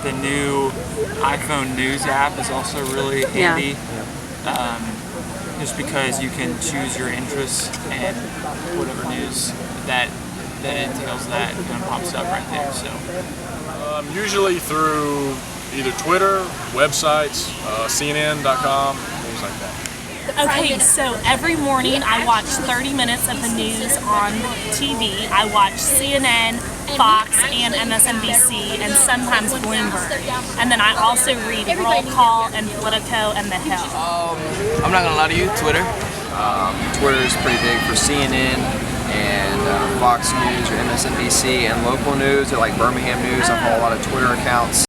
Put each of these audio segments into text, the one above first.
the new iPhone News app is also really handy. Just because you can choose your interests and whatever news that entails that kind of pops up right there. So usually through either Twitter, websites, CNN.com, things like that. Okay, so every morning I watch 30 minutes of the news on TV. I watch CNN, Fox, and MSNBC, and sometimes Bloomberg. And then I also read Roll Call and Politico and The Hill. I'm not gonna lie to you, Twitter. Twitter is pretty big for CNN and Fox News or MSNBC, and local news or like Birmingham News. I follow a lot of Twitter accounts.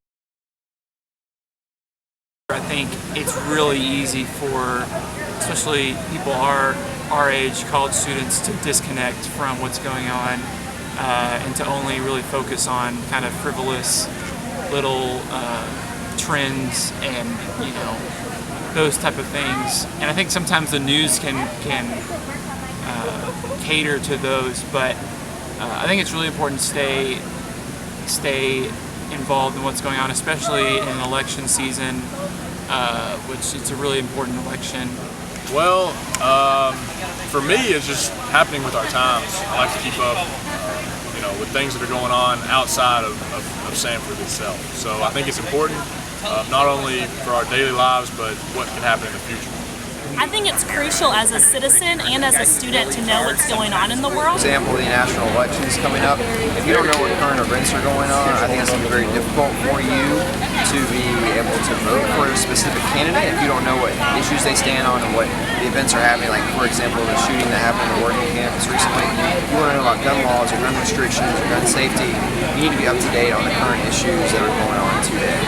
I think it's really easy for, especially people our age, college students, to disconnect from what's going on and to only really focus on kind of frivolous little trends and those type of things. And I think sometimes the news can cater to those, but I think it's really important to stay involved in what's going on, especially in an election season, which it's a really important election. Well, for me, it's just happening with our times. I like to keep up, with things that are going on outside of Samford itself. So I think it's important, not only for our daily lives, but what can happen in the future. I think it's crucial as a citizen and as a student to know what's going on in the world. For example, the national elections coming up. If you don't know what current events are going on, I think it's going to be very difficult for you to be able to vote for a specific candidate if you don't know what issues they stand on and what the events are happening. Like, for example, the shooting that happened on the Oregon campus recently. If you want to know about gun laws or gun restrictions or gun safety, you need to be up to date on the current issues that are going on today.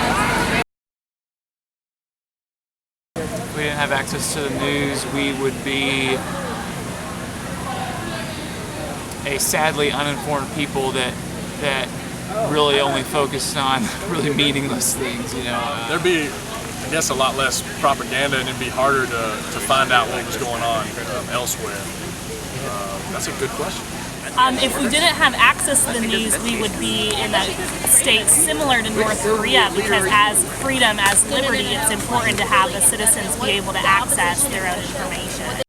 If we didn't have access to the news, we would be a sadly uninformed people that really only focused on really meaningless things. There'd be, I guess, a lot less propaganda, and it'd be harder to find out what was going on elsewhere. That's a good question. If we didn't have access to the news, we would be in a state similar to North Korea, because as freedom, as liberty, it's important to have the citizens be able to access their own information.